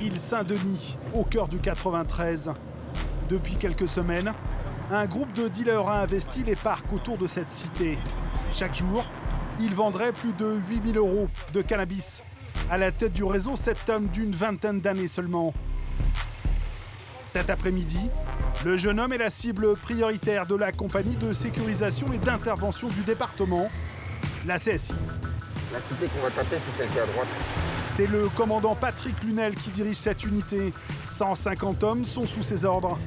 Île Saint-Denis, au cœur du 93. Depuis quelques semaines, un groupe de dealers a investi les parcs autour de cette cité. Chaque jour, ils vendraient plus de 8 000 € de cannabis. À la tête du réseau, cet homme d'une vingtaine d'années seulement. Cet après-midi, le jeune homme est la cible prioritaire de la compagnie de sécurisation et d'intervention du département, la CSI. La cité qu'on va taper, c'est celle qui est à droite. C'est le commandant Patrick Lunel qui dirige cette unité. 150 hommes sont sous ses ordres.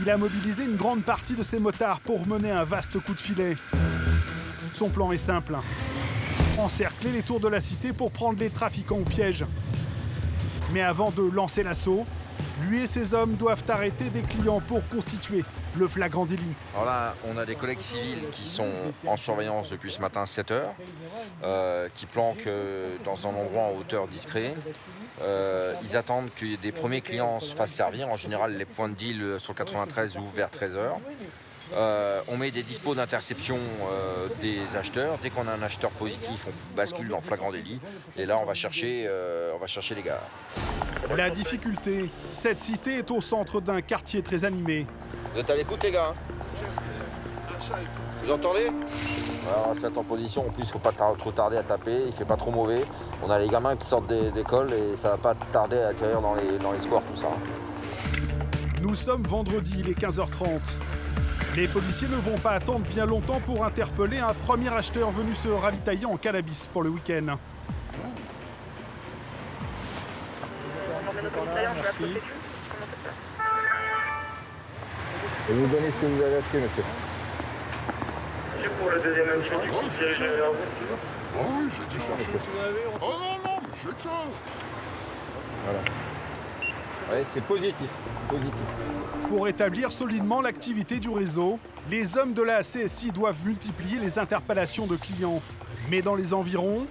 Il a mobilisé une grande partie de ses motards pour mener un vaste coup de filet. Son plan est simple. Encercler les tours de la cité pour prendre les trafiquants au piège. Mais avant de lancer l'assaut, lui et ses hommes doivent arrêter des clients pour constituer le flagrant délit. Alors là, on a des collègues civils qui sont en surveillance depuis ce matin 7 heures, qui planquent dans un endroit en hauteur discret. Ils attendent que des premiers clients se fassent servir. En général, les points de deal sur 93 ouvrent vers 13 heures. On met des dispos d'interception des acheteurs. Dès qu'on a un acheteur positif, on bascule en flagrant délit. Et là, on va chercher les gars. La difficulté, cette cité est au centre d'un quartier très animé. Vous êtes à l'écoute, les gars, hein? Vous entendez? Alors, on va se mettre en position. En plus, il ne faut pas trop tarder à taper. Il ne fait pas trop mauvais. On a les gamins qui sortent d'école et ça ne va pas tarder à atterrir dans les squares, tout ça. Nous sommes vendredi, il est 15h30. Les policiers ne vont pas attendre bien longtemps pour interpeller un premier acheteur venu se ravitailler en cannabis pour le week-end. Merci. Et vous donnez ce que vous avez acheté, monsieur. C'est pour le deuxième monsieur du coup, dirigé vers vous. Oui, j'ai dit ça. Oh non, mais j'ai que ça. Voilà. Ouais, c'est positif. Pour établir solidement l'activité du réseau, les hommes de la CSI doivent multiplier les interpellations de clients. Mais dans les environs,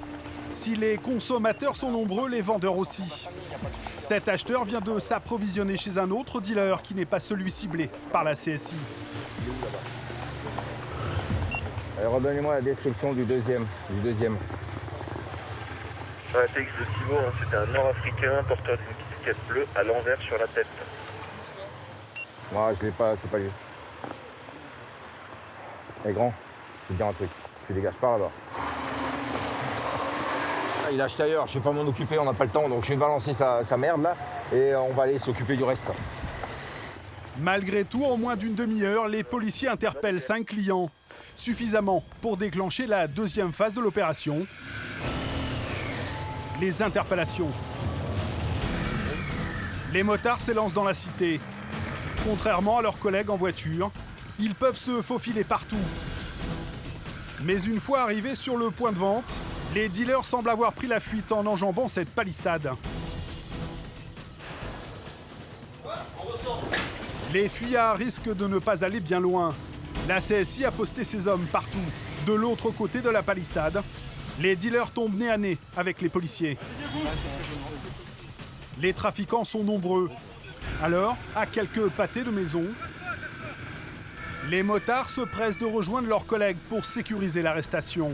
si les consommateurs sont nombreux, les vendeurs aussi. Cet acheteur vient de s'approvisionner chez un autre dealer qui n'est pas celui ciblé par la CSI. Allez, redonnez-moi la description du deuxième. Sur la texte de Thibaut, hein, c'était un Nord-Africain porteur d'une casquette bleue à l'envers sur la tête. Moi, je l'ai pas, c'est pas lui. Eh grand, je vais te dire un truc. Tu dégages pas là-bas. Il a acheté ailleurs, je vais pas m'en occuper, on n'a pas le temps, donc je vais balancer sa merde là et on va aller s'occuper du reste. Malgré tout, en moins d'une demi-heure, les policiers interpellent 5 clients. Suffisamment pour déclencher la deuxième phase de l'opération. Les interpellations. Les motards s'élancent dans la cité. Contrairement à leurs collègues en voiture, ils peuvent se faufiler partout. Mais une fois arrivés sur le point de vente, les dealers semblent avoir pris la fuite en enjambant cette palissade. Les fuyards risquent de ne pas aller bien loin. La CSI a posté ses hommes partout. De l'autre côté de la palissade, les dealers tombent nez à nez avec les policiers. Les trafiquants sont nombreux. Alors, à quelques pâtés de maison, les motards se pressent de rejoindre leurs collègues pour sécuriser l'arrestation.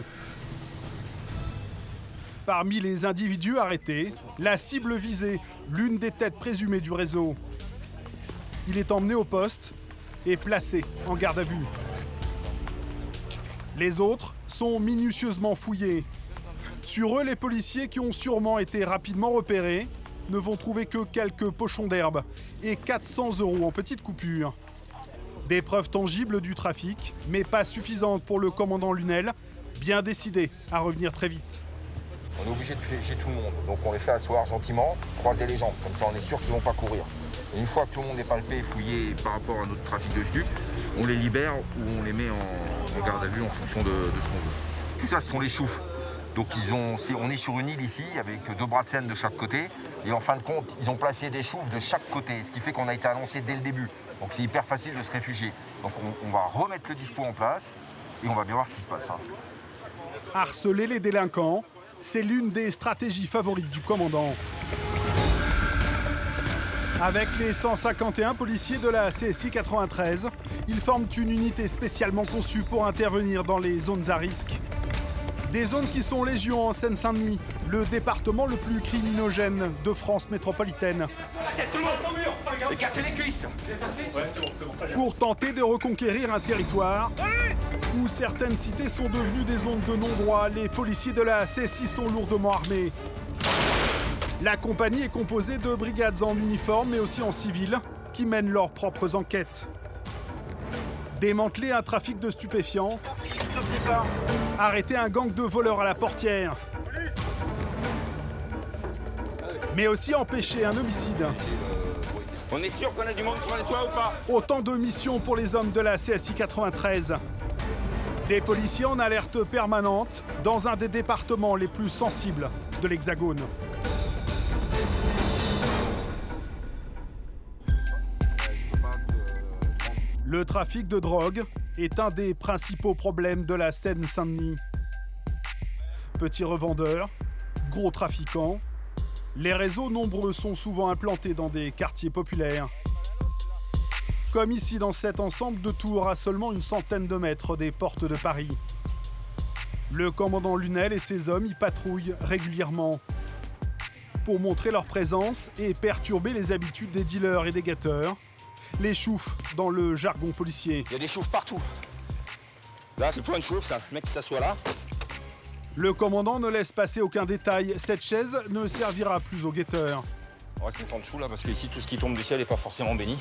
Parmi les individus arrêtés, la cible visée, l'une des têtes présumées du réseau. Il est emmené au poste et placé en garde à vue. Les autres sont minutieusement fouillés. Sur eux, les policiers qui ont sûrement été rapidement repérés ne vont trouver que quelques pochons d'herbe et 400 € en petites coupures. Des preuves tangibles du trafic, mais pas suffisantes pour le commandant Lunel, bien décidé à revenir très vite. On est obligé de piéger tout le monde, donc on les fait asseoir gentiment, croiser les jambes, comme ça on est sûr qu'ils ne vont pas courir. Et une fois que tout le monde est palpé et fouillé par rapport à notre trafic de stupes, on les libère ou on les met en garde à vue en fonction de ce qu'on veut. Tout ça, ce sont les choufs. Donc on est sur une île ici avec 2 bras de Seine de chaque côté et en fin de compte, ils ont placé des choufs de chaque côté, ce qui fait qu'on a été annoncé dès le début. Donc c'est hyper facile de se réfugier. Donc on va remettre le dispo en place et on va bien voir ce qui se passe. Harceler les délinquants, c'est l'une des stratégies favorites du commandant. Avec les 151 policiers de la CSI 93, ils forment une unité spécialement conçue pour intervenir dans les zones à risque. Des zones qui sont légion en Seine-Saint-Denis, le département le plus criminogène de France métropolitaine. Écartez les cuisses. Pour tenter de reconquérir un territoire où certaines cités sont devenues des zones de non-droit, les policiers de la CSI sont lourdement armés. La compagnie est composée de brigades en uniforme mais aussi en civil qui mènent leurs propres enquêtes. Démanteler un trafic de stupéfiants, arrêter un gang de voleurs à la portière, mais aussi empêcher un homicide. On est sûr qu'on a du monde sur les toits ou pas? Autant de missions pour les hommes de la CSI 93. Des policiers en alerte permanente dans un des départements les plus sensibles de l'Hexagone. Le trafic de drogue est un des principaux problèmes de la Seine-Saint-Denis. Petits revendeurs, gros trafiquants, les réseaux nombreux sont souvent implantés dans des quartiers populaires. Comme ici dans cet ensemble de tours à seulement une centaine de mètres des portes de Paris. Le commandant Lunel et ses hommes y patrouillent régulièrement pour montrer leur présence et perturber les habitudes des dealers et des guetteurs, les choufs dans le jargon policier. Il y a des choufs partout. Là, c'est pas une chouffe, ça. Le mec qui s'assoit là. Le commandant ne laisse passer aucun détail. Cette chaise ne servira plus aux guetteurs. On va se mettre en dessous là, parce que ici, tout ce qui tombe du ciel n'est pas forcément béni.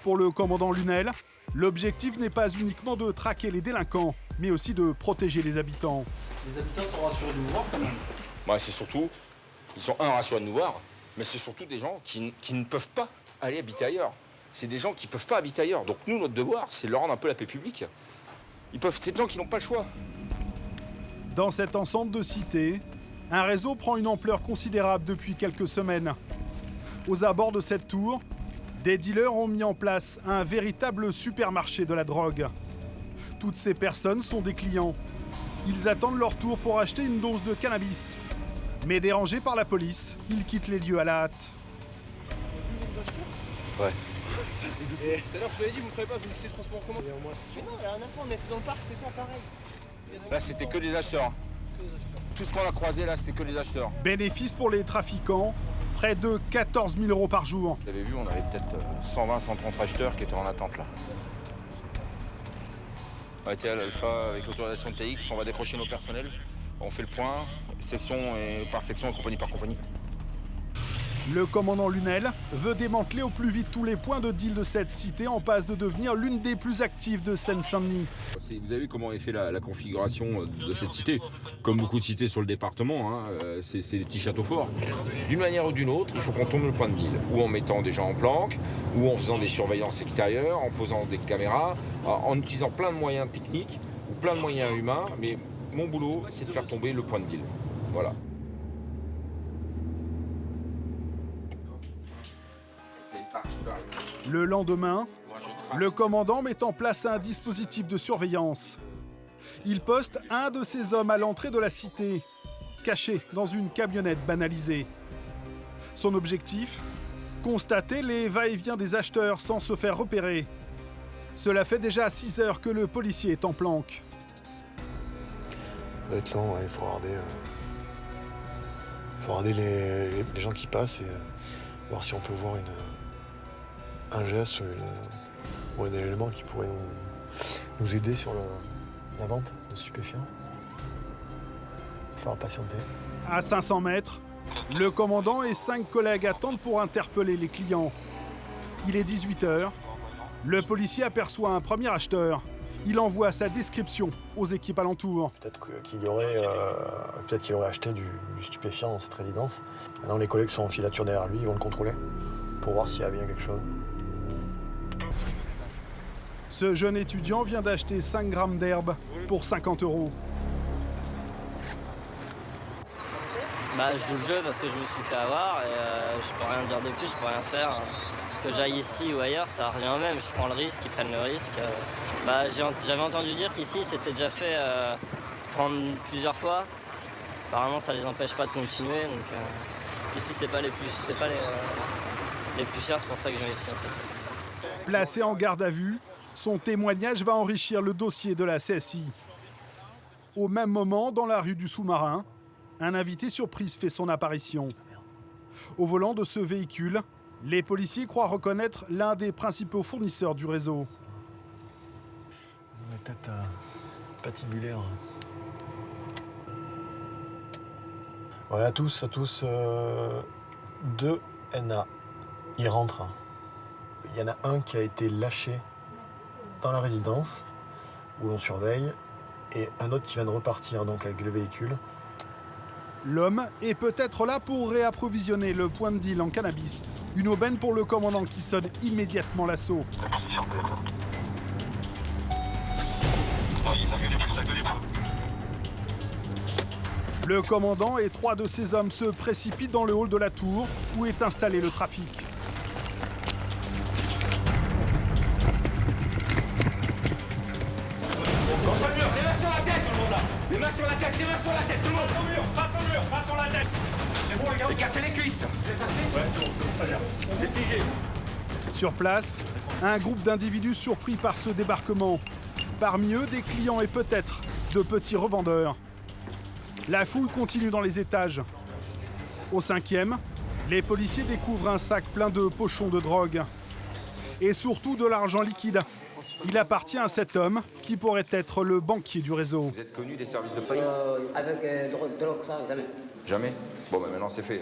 Pour le commandant Lunel, l'objectif n'est pas uniquement de traquer les délinquants, mais aussi de protéger les habitants. Les habitants sont rassurés de nous voir quand même. Ouais, c'est surtout, ils sont rassurés de nous voir, mais c'est surtout des gens qui ne peuvent pas aller habiter ailleurs. C'est des gens qui ne peuvent pas habiter ailleurs. Donc nous, notre devoir, c'est de leur rendre un peu la paix publique. C'est des gens qui n'ont pas le choix. Dans cet ensemble de cités, un réseau prend une ampleur considérable depuis quelques semaines. Aux abords de cette tour, des dealers ont mis en place un véritable supermarché de la drogue. Toutes ces personnes sont des clients. Ils attendent leur tour pour acheter une dose de cannabis. Mais dérangés par la police, ils quittent les lieux à la hâte. Ouais. Et tout à l'heure, je vous avais dit, vous ne ferez pas, vous me laissez transport en commun. Mais non, la dernière fois, on était dans le parc, c'est ça, pareil. Là, c'était que des acheteurs. Tout ce qu'on a croisé là, c'était que des acheteurs. Bénéfice pour les trafiquants, près de 14 000 € par jour. Vous avez vu, on avait peut-être 120, 130 acheteurs qui étaient en attente là. On a été à l'Alpha avec l'autorisation de TX, on va décrocher nos personnels. On fait le point, section par section et compagnie par compagnie. Le commandant Lunel veut démanteler au plus vite tous les points de deal de cette cité en passe de devenir l'une des plus actives de Seine-Saint-Denis. Vous avez vu comment est fait la configuration de cette cité. Comme beaucoup de cités sur le département, hein, c'est des petits châteaux forts. D'une manière ou d'une autre, il faut qu'on tourne le point de deal. Ou en mettant des gens en planque, ou en faisant des surveillances extérieures, en posant des caméras, en utilisant plein de moyens techniques, ou plein de moyens humains. Mais mon boulot, c'est de faire tomber le point de deal. Voilà. Le lendemain, le commandant met en place un dispositif de surveillance. Il poste un de ses hommes à l'entrée de la cité, caché dans une camionnette banalisée. Son objectif ? Constater les va-et-vient des acheteurs sans se faire repérer. Cela fait déjà 6 heures que le policier est en planque. Ça va être long, ouais, il faut regarder les gens qui passent et voir si on peut voir un geste ou un élément qui pourrait nous aider sur la vente de stupéfiants. Il faut patienter. À 500 mètres, le commandant et 5 collègues attendent pour interpeller les clients. Il est 18 h. Le policier aperçoit un premier acheteur. Il envoie sa description aux équipes alentours. Peut-être qu'il aurait acheté du stupéfiant dans cette résidence. Maintenant, les collègues sont en filature derrière lui, ils vont le contrôler pour voir s'il y a bien quelque chose. Ce jeune étudiant vient d'acheter 5 grammes d'herbe pour 50 €. Bah, je joue le jeu parce que je me suis fait avoir et je peux rien dire de plus, je peux rien faire. Que j'aille ici ou ailleurs, ça revient au même. Je prends le risque, ils prennent le risque. Bah, j'avais entendu dire qu'ici, c'était déjà fait prendre plusieurs fois. Apparemment, ça les empêche pas de continuer. Donc, ici, c'est pas les plus chers, c'est pour ça que je viens ici. En fait. Placé en garde à vue, son témoignage va enrichir le dossier de la CSI. Au même moment, dans la rue du Sous-Marin, un invité surprise fait son apparition. Au volant de ce véhicule, les policiers croient reconnaître l'un des principaux fournisseurs du réseau. Ils ont des têtes patibulaires. Ouais, à tous, 2 NA. Ils rentrent. Il y en a un qui a été lâché dans la résidence, où on surveille, et un autre qui vient de repartir donc avec le véhicule. L'homme est peut-être là pour réapprovisionner le point de deal en cannabis. Une aubaine pour le commandant qui sonne immédiatement l'assaut. Le commandant et 3 de ses hommes se précipitent dans le hall de la tour où est installé le trafic. Contre le mur, les mains sur la tête, tout le monde là. Les mains sur la tête, les mains sur la tête, tout le monde. Au mur, pas sur le mur, pas sur la tête. C'est bon les gars. Écartez les cuisses. Ouais, c'est bon, ça vient. C'est figé. Sur place, un groupe d'individus surpris par ce débarquement. Parmi eux, des clients et peut-être de petits revendeurs. La fouille continue dans les étages. Au 5e, les policiers découvrent un sac plein de pochons de drogue. Et surtout de l'argent liquide. Il appartient à cet homme qui pourrait être le banquier du réseau. Vous êtes connu des services de police? Avec drogue, ça, jamais. Jamais? Bon, bah maintenant c'est fait.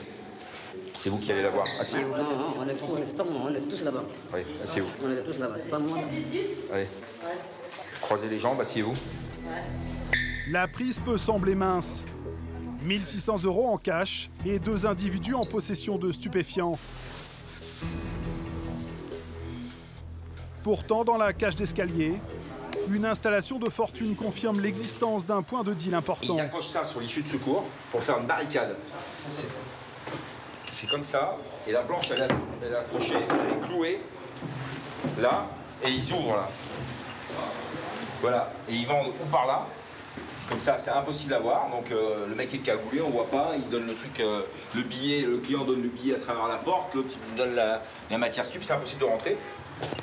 C'est vous qui allez la voir. Asseyez-vous. Non, on est pas moi, on est tous là-bas. Oui, asseyez-vous. On est tous là-bas, c'est pas moi. Allez. Croisez les jambes, asseyez-vous. La prise peut sembler mince. 1 600 € en cash et 2 individus en possession de stupéfiants. Pourtant, dans la cage d'escalier, une installation de fortune confirme l'existence d'un point de deal important. Ils accrochent ça sur l'issue de secours pour faire une barricade. C'est comme ça, et la planche elle est accrochée, elle est clouée, là, et ils ouvrent là. Voilà, et ils vendent ou par là, comme ça c'est impossible à voir, donc le mec est cagoulé, on voit pas, il donne le truc, le billet, le client donne le billet à travers la porte, l'autre il donne la matière stup, c'est impossible de rentrer.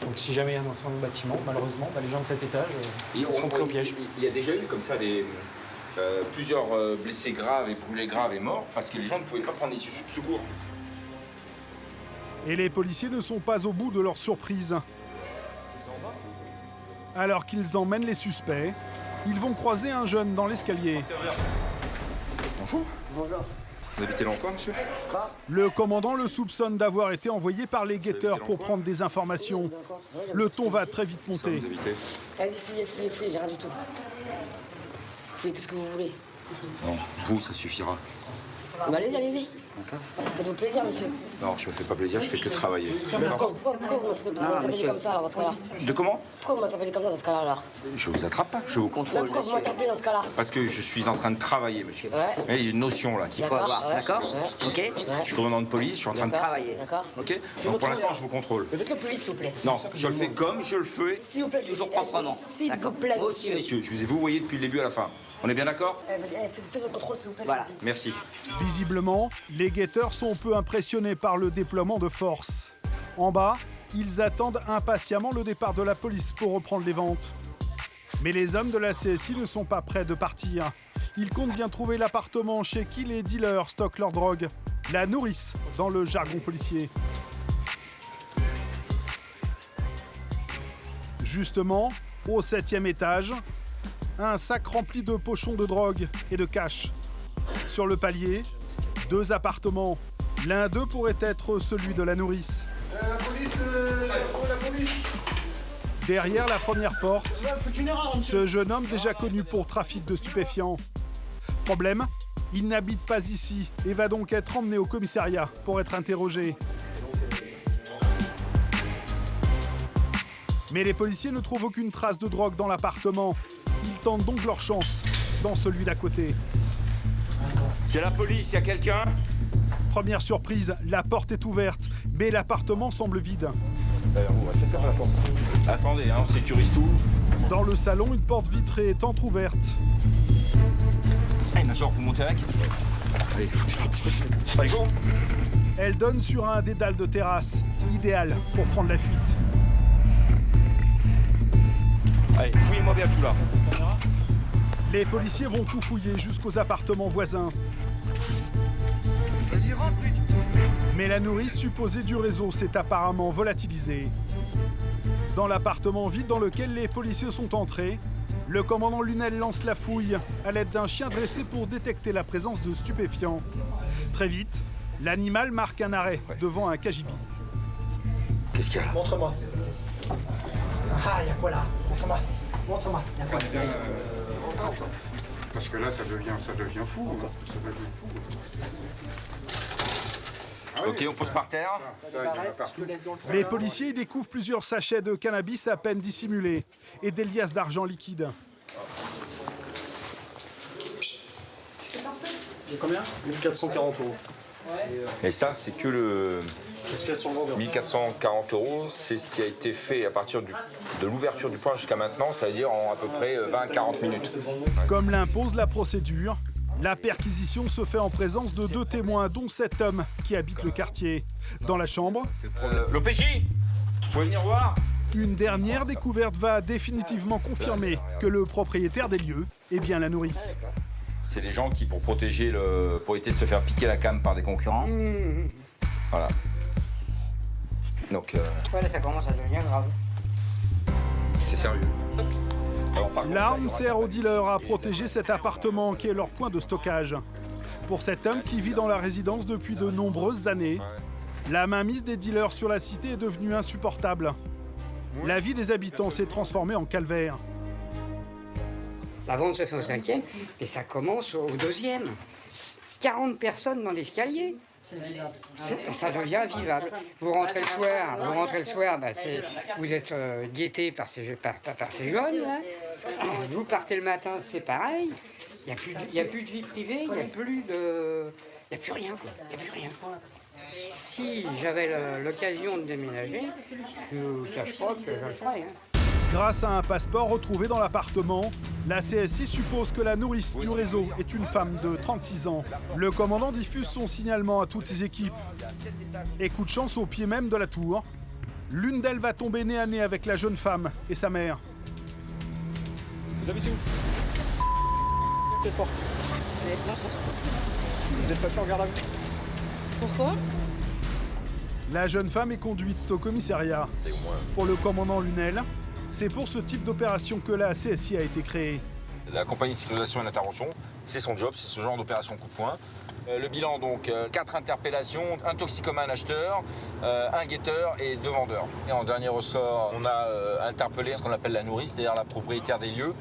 Donc si jamais il y a un incendie de bâtiment, malheureusement, les gens de cet étage seront pris au piège. Il y a déjà eu comme ça plusieurs blessés graves et brûlés graves et morts parce que les gens ne pouvaient pas prendre des secours. Et les policiers ne sont pas au bout de leur surprise. Alors qu'ils emmènent les suspects, ils vont croiser un jeune dans l'escalier. Bonjour. Bonjour. Vous habitez dans le coin, monsieur? Quoi? Le commandant le soupçonne d'avoir été envoyé par les guetteurs pour prendre des informations. Le ton va très vite monter. Vous habitez? Vas-y, fouillez, j'ai rien du tout. Fouillez tout ce que vous voulez. Non, vous, ça suffira. Bah allez-y. Faites-vous plaisir, monsieur. Non, je me fais pas plaisir, je fais que travailler. Pourquoi vous m'appelez comme ça, là, dans ce cas-là? De comment? Pourquoi vous m'appelez comme ça, dans ce cas-là, alors? Je vous attrape pas, je vous contrôle. Pourquoi vous m'appelez dans ce cas-là? Parce que je suis en train de travailler, monsieur. Ouais. Il y a une notion là qu'il faut avoir, d'accord? Ok. Je suis commandant de police, je suis en train de travailler. D'accord. Ok? Donc pour l'instant, je vous contrôle. Faites-le plus vite, s'il vous plaît. Non, je le fais comme je le fais. S'il vous plaît, toujours proprement. S'il vous plaît, monsieur. Je vous ai vouvoyé depuis le début à la fin. On est bien d'accord? Faites votre contrôle, s'il vous plaît. Voilà, merci. Visiblement, les guetteurs sont peu impressionnés par le déploiement de force. En bas, ils attendent impatiemment le départ de la police pour reprendre les ventes. Mais les hommes de la CSI ne sont pas prêts de partir. Ils comptent bien trouver l'appartement chez qui les dealers stockent leur drogue. La nourrice, dans le jargon policier. Justement, au 7e étage, un sac rempli de pochons de drogue et de cash. Sur le palier, 2 appartements. L'un d'eux pourrait être celui de la nourrice. La police. Derrière la première porte, ce jeune homme déjà connu pour trafic de stupéfiants. Problème, il n'habite pas ici et va donc être emmené au commissariat pour être interrogé. Mais les policiers ne trouvent aucune trace de drogue dans l'appartement. Ils tentent donc leur chance dans celui d'à côté. C'est la police, y a quelqu'un? Première surprise, la porte est ouverte, mais l'appartement semble vide. D'ailleurs, on va faire la porte. Attendez, on sécurise tout. Dans le salon, une porte vitrée est entrouverte. Eh, Major, vous montez avec? Allez, allez, go! Elle donne sur un dédale de terrasse, idéal pour prendre la fuite. Allez, fouillez-moi bien tout là. Les policiers vont tout fouiller jusqu'aux appartements voisins. Vas-y, rentre, vite. Mais la nourrice supposée du réseau s'est apparemment volatilisée. Dans l'appartement vide dans lequel les policiers sont entrés, le commandant Lunel lance la fouille à l'aide d'un chien dressé pour détecter la présence de stupéfiants. Très vite, l'animal marque un arrêt devant un cagibi. Qu'est-ce qu'il y a là? Montre-moi. Ah, il y a quoi là? Montre-moi. Montre-moi. Parce que là, ça devient fou. Hein. Ça devient fou. Ah oui. Ok, on pose par terre. Ça, il y en a partout. Les policiers y découvrent plusieurs sachets de cannabis à peine dissimulés et des liasses d'argent liquide. De combien? 1440 €. Et ça, c'est que le C'est ce qu'il y a sur le vendeur. 1440 €, c'est ce qui a été fait à partir de l'ouverture du point jusqu'à maintenant, c'est-à-dire en à peu près 20-40 minutes. Comme l'impose la procédure, la perquisition se fait en présence de 2 témoins, dont cet homme qui habite le quartier. Dans la chambre, L'OPJ, vous pouvez venir voir? une dernière découverte va définitivement confirmer que le propriétaire des lieux est bien la nourrice. C'est les gens qui, pour protéger pour éviter de se faire piquer la cam par des concurrents. Voilà. Donc, Ouais, là, ça commence à devenir grave. c'est sérieux. Alors, par contre, L'arme sert aux dealers à protéger cet appartement qui est leur point de stockage. Pour cet homme qui vit dans la résidence depuis de nombreuses années, la mainmise des dealers sur la cité est devenue insupportable. La vie des habitants s'est transformée en calvaire. La vente se fait au 5e et ça commence au 2e. 40 personnes dans l'escalier. Ça devient invivable. Vous rentrez le soir, bah, vous êtes guetté par ces jeunes. Là. Vous partez le matin, c'est pareil. Il n'y a plus de vie privée, il n'y a plus rien. Quoi. Il n'y a plus rien. Si j'avais l'occasion de déménager, je ne vous cache pas que je le ferais. Grâce à un passeport retrouvé dans l'appartement, la CSI suppose que la nourrice du réseau est une femme de 36 ans. Le commandant diffuse son signalement à toutes ses équipes. Et coup de chance au pied même de la tour, l'une d'elles va tomber nez à nez avec la jeune femme et sa mère. Vous habitez où? Quelle porte? C'est l'ascenseur. Vous êtes passé en garde à vue? Pourquoi? La jeune femme est conduite au commissariat. Pour le commandant Lunel, c'est pour ce type d'opération que la CSI a été créée. La compagnie de sécurisation et d'intervention, c'est son job, c'est ce genre d'opération coup-de-poing. Le bilan, donc, 4 interpellations, un toxicomane acheteur, un guetteur et 2 vendeurs. Et en dernier ressort, on a interpellé ce qu'on appelle la nourrice, c'est-à-dire la propriétaire des lieux,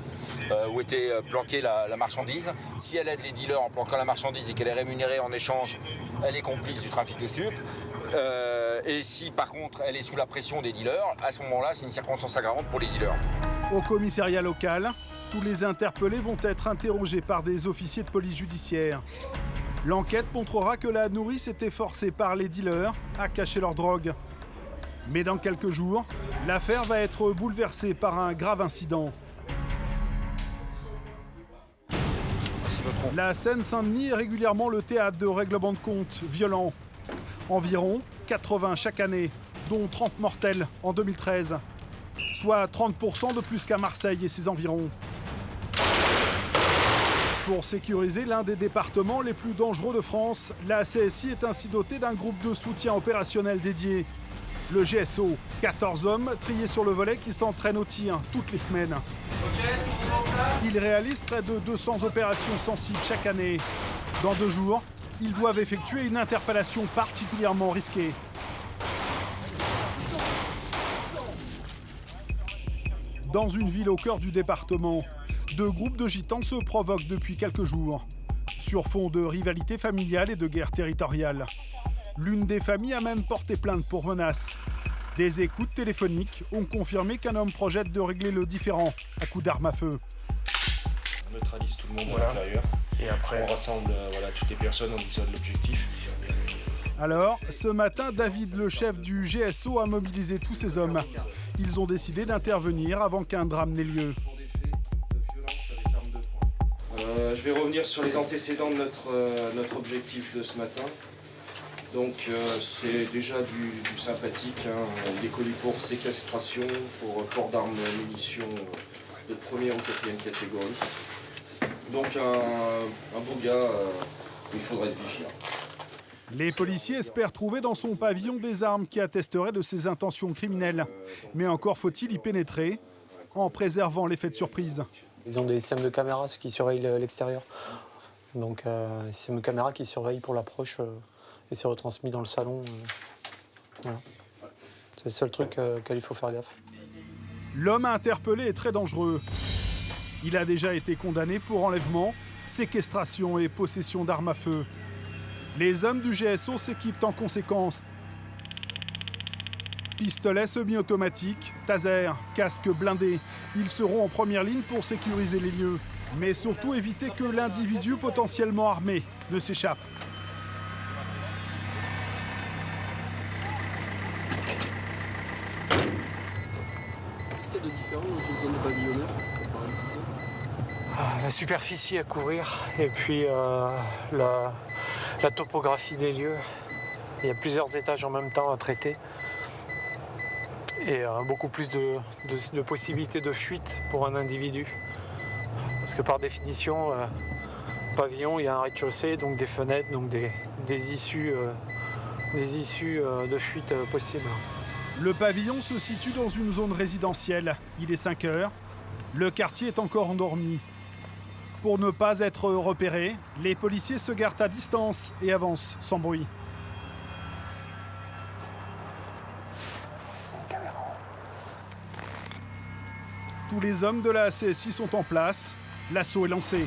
où était planquée la marchandise. Si elle aide les dealers en planquant la marchandise et qu'elle est rémunérée en échange, elle est complice du trafic de stupes. Et si par contre elle est sous la pression des dealers, à ce moment-là, c'est une circonstance aggravante pour les dealers. Au commissariat local, tous les interpellés vont être interrogés par des officiers de police judiciaire. L'enquête montrera que la nourrice était forcée par les dealers à cacher leur drogue. Mais dans quelques jours, l'affaire va être bouleversée par un grave incident. La Seine-Saint-Denis est régulièrement le théâtre de règlements de comptes violents. Environ 80 chaque année, dont 30 mortels en 2013, soit 30% de plus qu'à Marseille et ses environs. Pour sécuriser l'un des départements les plus dangereux de France, la CSI est ainsi dotée d'un groupe de soutien opérationnel dédié. Le GSO, 14 hommes triés sur le volet qui s'entraînent au tir toutes les semaines. Ils réalisent près de 200 opérations sensibles chaque année. Dans 2 jours, ils doivent effectuer une interpellation particulièrement risquée. Dans une ville au cœur du département, 2 groupes de gitans se provoquent depuis quelques jours, sur fond de rivalité familiale et de guerre territoriale. L'une des familles a même porté plainte pour menace. Des écoutes téléphoniques ont confirmé qu'un homme projette de régler le différend à coups d'arme à feu. On neutralise tout le monde à l'intérieur. Et après, on rassemble toutes les personnes en disant de l'objectif. Alors, ce matin, David, le chef du GSO, a mobilisé tous ses hommes. Ils ont décidé d'intervenir avant qu'un drame n'ait lieu. Je vais revenir sur les antécédents de notre objectif de ce matin. Donc c'est déjà du sympathique, il est connu pour séquestration, pour port d'armes et munitions de 1re ou 4e catégorie. Donc un beau gars, il faudrait être vigilant. Les policiers espèrent trouver dans son pavillon des armes qui attesteraient de ses intentions criminelles. Mais encore faut-il y pénétrer en préservant l'effet de surprise. Ils ont des systèmes de caméras qui surveillent l'extérieur. Donc c'est une caméra qui surveille pour l'approche et c'est retransmis dans le salon. Voilà. C'est le seul truc auquel il faut faire gaffe. L'homme interpellé est très dangereux. Il a déjà été condamné pour enlèvement, séquestration et possession d'armes à feu. Les hommes du GSO s'équipent en conséquence. Pistolets semi-automatiques, taser, casques blindés. Ils seront en première ligne pour sécuriser les lieux. Mais surtout éviter que l'individu potentiellement armé ne s'échappe. Qu'est-ce qu'il y a de différent dans une zone de pavillonnaire comparé à une cité ? La superficie à couvrir et puis la topographie des lieux. Il y a plusieurs étages en même temps à traiter. Et beaucoup plus de possibilités de fuite pour un individu. Parce que par définition, pavillon, il y a un rez-de-chaussée, donc des fenêtres, donc des issues de fuite possibles. Le pavillon se situe dans une zone résidentielle. Il est 5 heures. Le quartier est encore endormi. Pour ne pas être repérés, les policiers se garent à distance et avancent sans bruit. Tous les hommes de la CSI sont en place. L'assaut est lancé.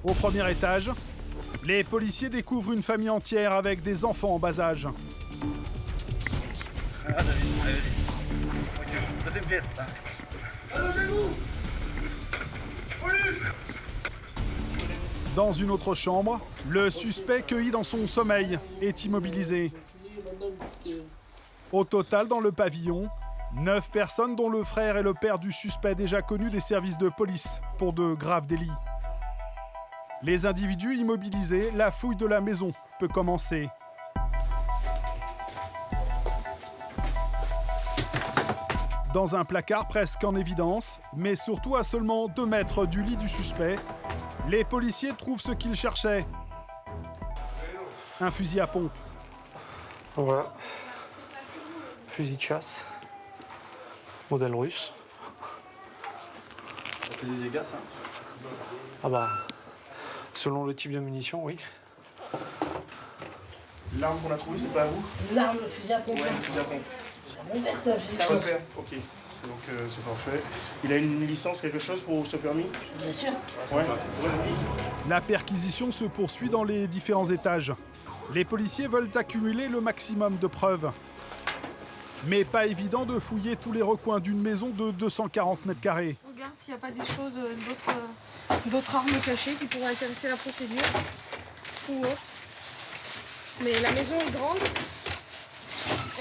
Au premier étage, les policiers découvrent une famille entière avec des enfants en bas âge. Dans une autre chambre, le suspect cueilli dans son sommeil est immobilisé. Au total, dans le pavillon, 9 personnes dont le frère et le père du suspect déjà connus des services de police pour de graves délits. Les individus immobilisés, la fouille de la maison peut commencer. Dans un placard presque en évidence, mais surtout à seulement 2 mètres du lit du suspect, les policiers trouvent ce qu'ils cherchaient. Un fusil à pompe. Voilà. Fusil de chasse. Modèle russe. Ça fait des dégâts, ça ? Ah bah, selon le type de munition, oui. L'arme qu'on a trouvée, c'est pas à vous ? L'arme, le fusil à pompe. Ouais, le fusil à pompe. C'est à mon père, ça, le fusil à C'est pompe. votre père, ok. Donc c'est parfait. Il a une licence, quelque chose pour ce permis ? Bien sûr. Ouais. La perquisition se poursuit dans les différents étages. Les policiers veulent accumuler le maximum de preuves. Mais pas évident de fouiller tous les recoins d'une maison de 240 mètres carrés. On regarde s'il n'y a pas des choses, d'autres armes cachées qui pourraient intéresser la procédure ou autre. Mais la maison est grande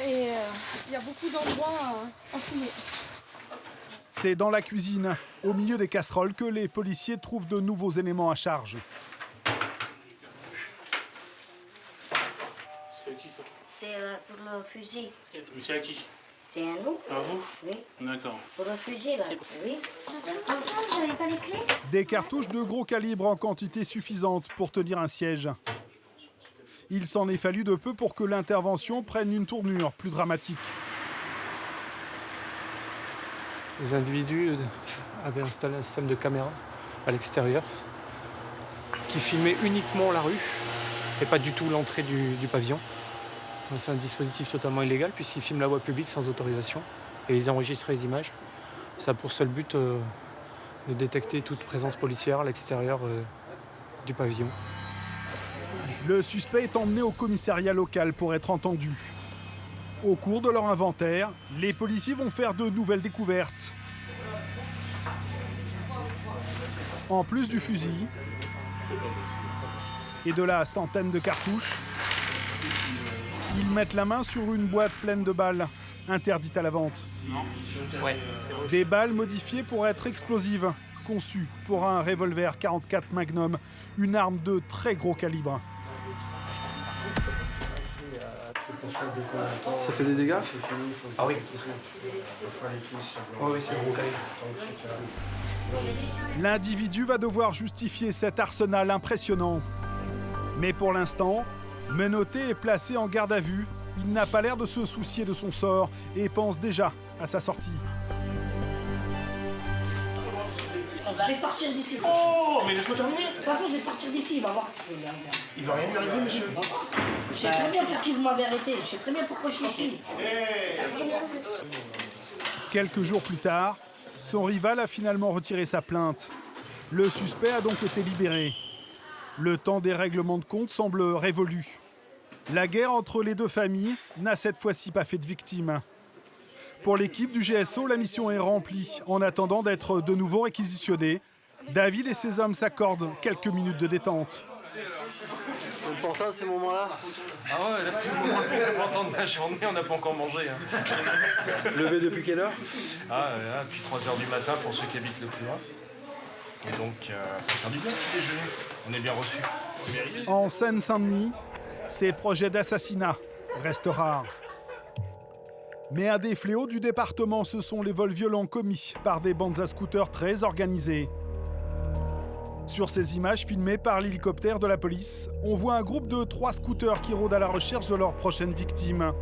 et il y a beaucoup d'endroits à fouiller. C'est dans la cuisine, au milieu des casseroles, que les policiers trouvent de nouveaux éléments à charge. C'est qui ça? C'est pour le fusil. C'est à qui? C'est à nous. À vous? Oui. D'accord. Pour le fusil, là. Oui. Vous n'avez pas les clés? Des cartouches de gros calibre en quantité suffisante pour tenir un siège. Il s'en est fallu de peu pour que l'intervention prenne une tournure plus dramatique. Les individus avaient installé un système de caméra à l'extérieur qui filmait uniquement la rue et pas du tout l'entrée du pavillon. C'est un dispositif totalement illégal puisqu'ils filment la voie publique sans autorisation et ils enregistrent les images. Ça a pour seul but de détecter toute présence policière à l'extérieur du pavillon. Le suspect est emmené au commissariat local pour être entendu. Au cours de leur inventaire, les policiers vont faire de nouvelles découvertes. En plus du fusil et de la centaine de cartouches, ils mettent la main sur une boîte pleine de balles, interdite à la vente. Des balles modifiées pour être explosives, conçues pour un revolver 44 Magnum, une arme de très gros calibre. Ça fait des dégâts? Ah oui. Oui, c'est gros. L'individu va devoir justifier cet arsenal impressionnant. Mais pour l'instant, menotté et placé en garde à vue, il n'a pas l'air de se soucier de son sort et pense déjà à sa sortie. Je vais sortir d'ici. Oh, mais laisse-moi terminer. De toute façon, je vais sortir d'ici, il va voir. Il va rien lui arriver, monsieur. Je sais très bien pour qui vous m'avez arrêté. Je sais très bien pourquoi je suis ici. Quelques jours plus tard, son rival a finalement retiré sa plainte. Le suspect a donc été libéré. Le temps des règlements de compte semble révolu. La guerre entre les deux familles n'a cette fois-ci pas fait de victimes. Pour l'équipe du GSO, la mission est remplie. En attendant d'être de nouveau réquisitionnés, David et ses hommes s'accordent quelques minutes de détente. C'est important ces moments-là. Ah ouais, là c'est le moment le plus important de la journée, on n'a pas encore mangé. Hein. Levé depuis quelle heure? Ah là, depuis 3h du matin pour ceux qui habitent le plus loin. Et donc ça va faire du bien petit déjeuner. On est bien reçus. En Seine-Saint-Denis, ces projets d'assassinat restent rares. Mais un des fléaux du département, ce sont les vols violents commis par des bandes à scooters très organisées. Sur ces images filmées par l'hélicoptère de la police, on voit un groupe de 3 scooters qui rôdent à la recherche de leur prochaine victime.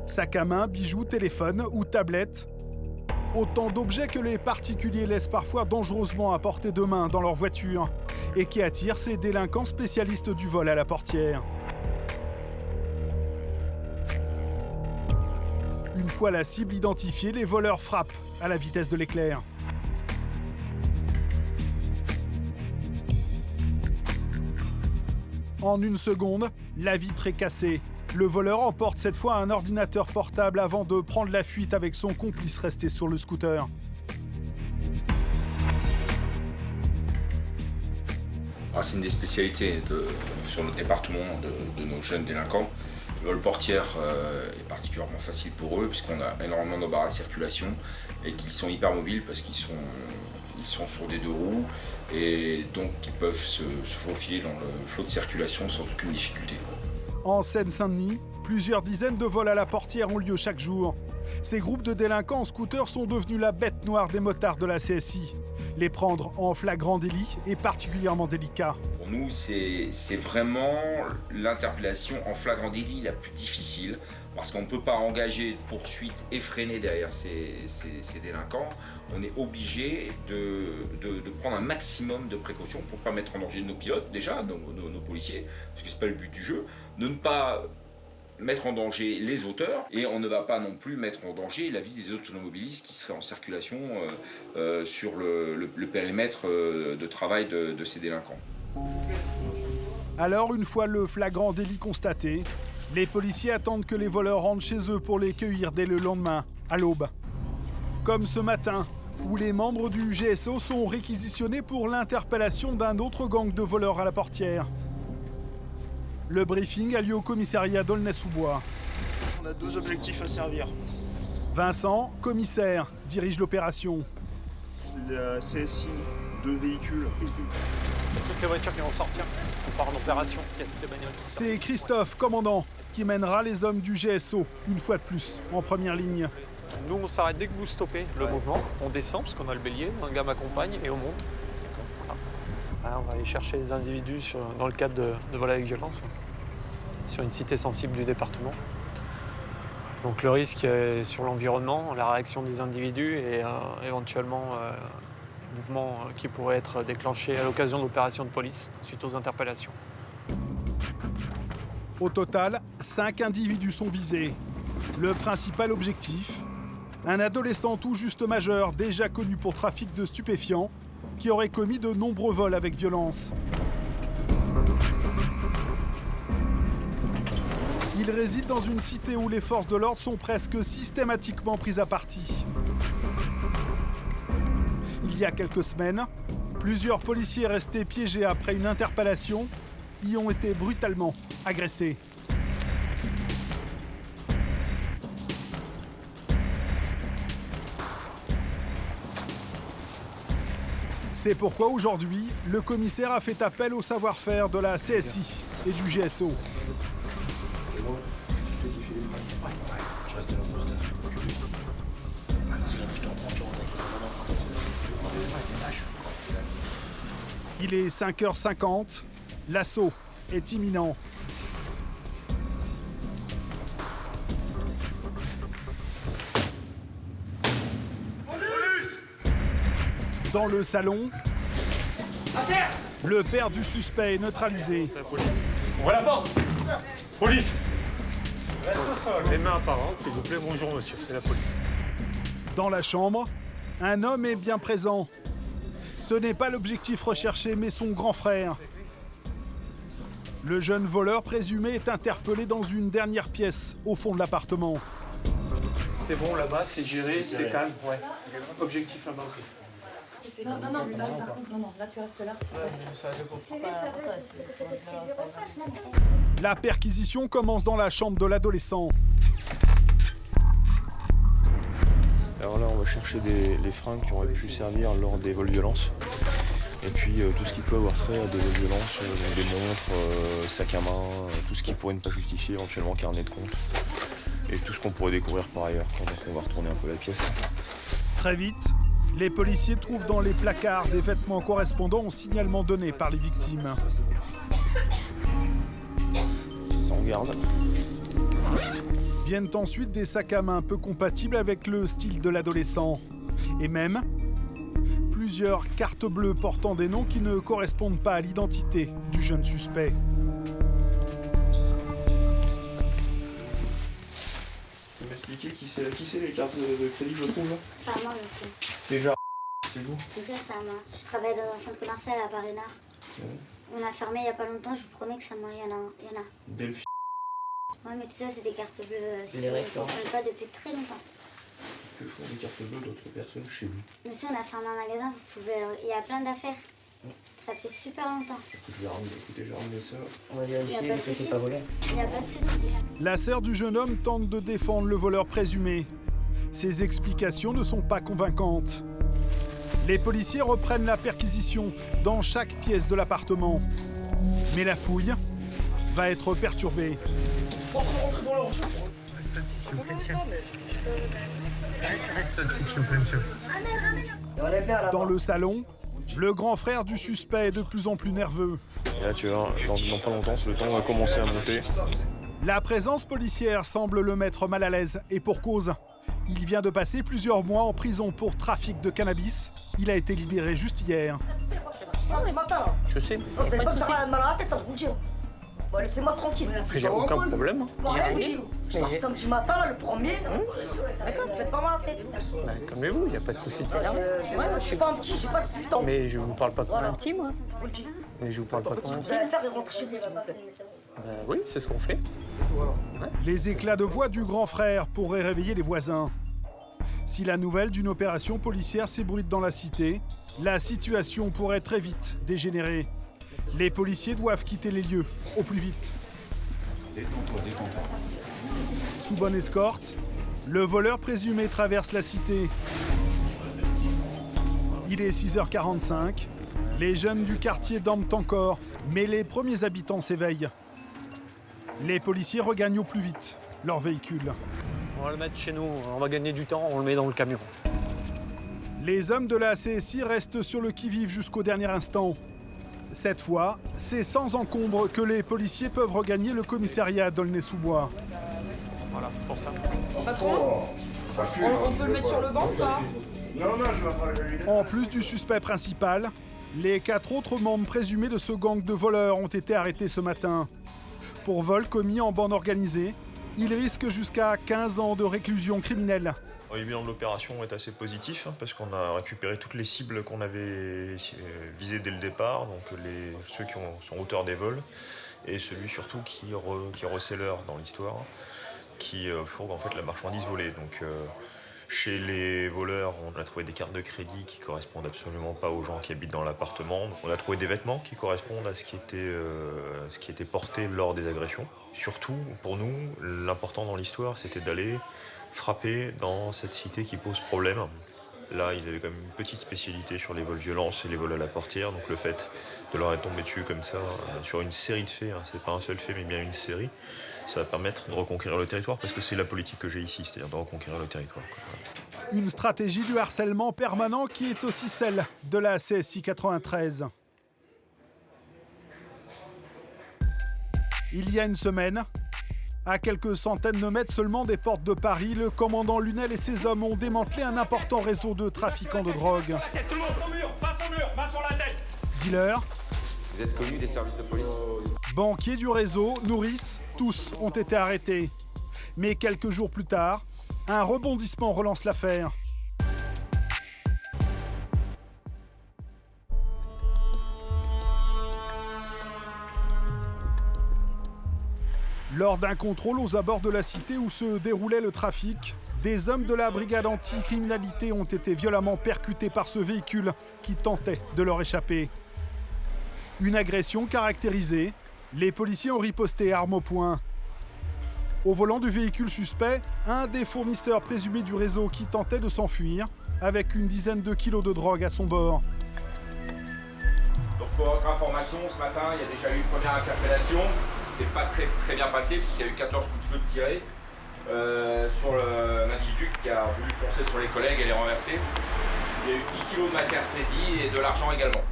Sac à main, bijoux, téléphone ou tablette. Autant d'objets que les particuliers laissent parfois dangereusement à portée de main dans leur voiture et qui attirent ces délinquants spécialistes du vol à la portière. Une fois la cible identifiée, les voleurs frappent à la vitesse de l'éclair. En une seconde, la vitre est cassée. Le voleur emporte cette fois un ordinateur portable avant de prendre la fuite avec son complice resté sur le scooter. C'est une des spécialités sur notre département de nos jeunes délinquants. Le vol portière est particulièrement facile pour eux puisqu'on a énormément d'embarras de circulation et qu'ils sont hyper mobiles parce qu'ils sont sur des 2 roues et donc ils peuvent se faufiler dans le flot de circulation sans aucune difficulté. En Seine-Saint-Denis, plusieurs dizaines de vols à la portière ont lieu chaque jour. Ces groupes de délinquants en scooter sont devenus la bête noire des motards de la CSI. Les prendre en flagrant délit est particulièrement délicat. Pour nous, c'est vraiment l'interpellation en flagrant délit la plus difficile parce qu'on ne peut pas engager de poursuite effrénée derrière ces délinquants. On est obligé de prendre un maximum de précautions pour ne pas mettre en danger nos pilotes, déjà, nos policiers, parce que ce n'est pas le but du jeu, de ne pas mettre en danger les auteurs et on ne va pas non plus mettre en danger la vie des automobilistes qui seraient en circulation sur le périmètre de travail de ces délinquants. Alors, une fois le flagrant délit constaté, les policiers attendent que les voleurs rentrent chez eux pour les cueillir dès le lendemain, à l'aube. Comme ce matin, où les membres du GSO sont réquisitionnés pour l'interpellation d'un autre gang de voleurs à la portière. Le briefing a lieu au commissariat d'Aulnay-sous-Bois. On a 2 objectifs à servir. Vincent, commissaire, dirige l'opération. La CSI, 2 véhicules. Toutes les voitures qui vont sortir, on part en opération, il y a toutes les bagnoles qui sortent. C'est Christophe, commandant, qui mènera les hommes du GSO, une fois de plus, en première ligne. Nous, on s'arrête dès que vous stoppez le mouvement. On descend parce qu'on a le bélier, un gars m'accompagne et on monte. Voilà, on va aller chercher les individus dans le cadre de vol avec violence sur une cité sensible du département. Donc le risque est sur l'environnement, la réaction des individus et éventuellement les mouvements qui pourraient être déclenchés à l'occasion d'opérations de police suite aux interpellations. Au total, 5 individus sont visés. Le principal objectif, un adolescent tout juste majeur, déjà connu pour trafic de stupéfiants, qui aurait commis de nombreux vols avec violence. Il réside dans une cité où les forces de l'ordre sont presque systématiquement prises à partie. Il y a quelques semaines, plusieurs policiers restés piégés après une interpellation y ont été brutalement agressés. C'est pourquoi aujourd'hui, le commissaire a fait appel au savoir-faire de la CSI et du GSO. Il est 5h50, l'assaut est imminent. Dans le salon, le père du suspect est neutralisé. C'est la police. Ouvre la porte. Police. Les mains apparentes, s'il vous plaît. Bonjour monsieur, c'est la police. Dans la chambre, un homme est bien présent. Ce n'est pas l'objectif recherché, mais son grand frère. Le jeune voleur présumé est interpellé dans une dernière pièce, au fond de l'appartement. C'est bon, là-bas, c'est géré, c'est calme. Ouais. Objectif là-bas. Non, par contre, non, là tu restes là. La perquisition commence dans la chambre de l'adolescent. Alors là, on va chercher les fringues qui auraient pu servir lors des vols violences. Et puis tout ce qui peut avoir trait à des vols violences, donc des montres, sacs à main, tout ce qui pourrait ne pas justifier, éventuellement carnet de compte. Et tout ce qu'on pourrait découvrir par ailleurs. Donc on va retourner un peu la pièce. Très vite, les policiers trouvent dans les placards des vêtements correspondant au signalement donné par les victimes. Sans garde. Viennent ensuite des sacs à main peu compatibles avec le style de l'adolescent. Et même plusieurs cartes bleues portant des noms qui ne correspondent pas à l'identité du jeune suspect. Vous pouvez m'expliquer qui c'est les cartes de crédit que je trouve là? C'est à moi, monsieur. Déjà, c'est vous? Tout ça, c'est à moi. Je travaille dans un centre commercial à Paris-Nord. On a fermé il n'y a pas longtemps, je vous promets que c'est à moi, il y en a. Delphi. Ouais, mais tout ça, c'est des cartes bleues. C'est les on ne fonctionne pas depuis très longtemps. Que font des cartes bleues d'autres personnes chez vous? Monsieur, on a fermé un magasin, vous pouvez... Il y a plein d'affaires. Ça fait super longtemps. Je vais ramener ça. On va vérifier que c'est pas volé. Il n'y a pas de souci. La sœur du jeune homme tente de défendre le voleur présumé. Ses explications ne sont pas convaincantes. Les policiers reprennent la perquisition dans chaque pièce de l'appartement. Mais la fouille va être perturbée. Rentrez dans leur chambre. Reste assis, s'il vous plaît, monsieur. Reste assis, s'il vous plaît, monsieur. Dans le salon, le grand frère du suspect est de plus en plus nerveux. Et là, tu vois, dans pas longtemps, le temps va commencer à monter. La présence policière semble le mettre mal à l'aise, et pour cause. Il vient de passer plusieurs mois en prison pour trafic de cannabis. Il a été libéré juste hier. Samedi matin, là. Je sais. Vous allez pas me faire mal à la tête, je vous le dis. Bon, laissez-moi tranquille. Il n'y a aucun problème. Pareil, je vous dis. Je sors samedi matin, là, le premier. D'accord, vous faites pas mal à la tête. Calmez-vous, il n'y a pas de souci de ça. Je suis pas un petit, j'ai pas 18 ans. Mais je vous parle pas comme Voilà. un petit, moi. Je vous le dis. Mais je vous parle pas Ce comme que un vous petit. allez faire et rentrer chez vous, s'il vous plaît. Oui, c'est ce qu'on fait. Les éclats de voix du grand frère pourraient réveiller les voisins. Si la nouvelle d'une opération policière s'ébruite dans la cité, la situation pourrait très vite dégénérer. Les policiers doivent quitter les lieux au plus vite. Détends-toi. Sous bonne escorte, le voleur présumé traverse la cité. Il est 6h45. Les jeunes du quartier dorment encore, mais les premiers habitants s'éveillent. Les policiers regagnent au plus vite leur véhicule. On va le mettre chez nous, on va gagner du temps, on le met dans le camion. Les hommes de la CSI restent sur le qui-vive jusqu'au dernier instant. Cette fois, c'est sans encombre que les policiers peuvent regagner le commissariat d'Aulnay-sous-Bois. Voilà, pour ça. Patron, on peut le mettre sur le banc ou pas? Non, je vais pas le valider. En plus du suspect principal, les 4 autres membres présumés de ce gang de voleurs ont été arrêtés ce matin. Pour vol commis en bande organisée, ils risquent jusqu'à 15 ans de réclusion criminelle. Le bilan de l'opération est assez positif parce qu'on a récupéré toutes les cibles qu'on avait visées dès le départ, donc ceux qui sont auteurs des vols et celui surtout qui est receleur dans l'histoire, qui fourgue en fait la marchandise volée. Donc chez les voleurs, on a trouvé des cartes de crédit qui correspondent absolument pas aux gens qui habitent dans l'appartement. On a trouvé des vêtements qui correspondent à ce qui était porté lors des agressions. Surtout, pour nous, l'important dans l'histoire, c'était d'aller frapper dans cette cité qui pose problème. Là, ils avaient quand même une petite spécialité sur les vols violences et les vols à la portière. Donc le fait de leur être tombé dessus comme ça, sur une série de faits, c'est pas un seul fait mais bien une série, ça va permettre de reconquérir le territoire parce que c'est la politique que j'ai ici, c'est-à-dire de reconquérir le territoire. Une stratégie du harcèlement permanent qui est aussi celle de la CSI 93. Il y a une semaine, à quelques centaines de mètres seulement des portes de Paris, le commandant Lunel et ses hommes ont démantelé un important réseau de trafiquants de drogue. Tout le monde sur le mur, main sur la tête. Dealers, Vous êtes connu des services de police? banquiers du réseau, nourrices, tous ont été arrêtés. Mais quelques jours plus tard, un rebondissement relance l'affaire. Lors d'un contrôle aux abords de la cité où se déroulait le trafic, des hommes de la brigade anti-criminalité ont été violemment percutés par ce véhicule qui tentait de leur échapper. Une agression caractérisée, les policiers ont riposté armes au poing. Au volant du véhicule suspect, un des fournisseurs présumés du réseau qui tentait de s'enfuir, avec une dizaine de kilos de drogue à son bord. Donc pour votre information, ce matin, il y a déjà eu une première interpellation. C'est pas très bien passé puisqu'il y a eu 14 coups de feu tirés sur l'individu qui a voulu foncer sur les collègues et les renverser. Il y a eu 10 kilos de matière saisie et de l'argent également.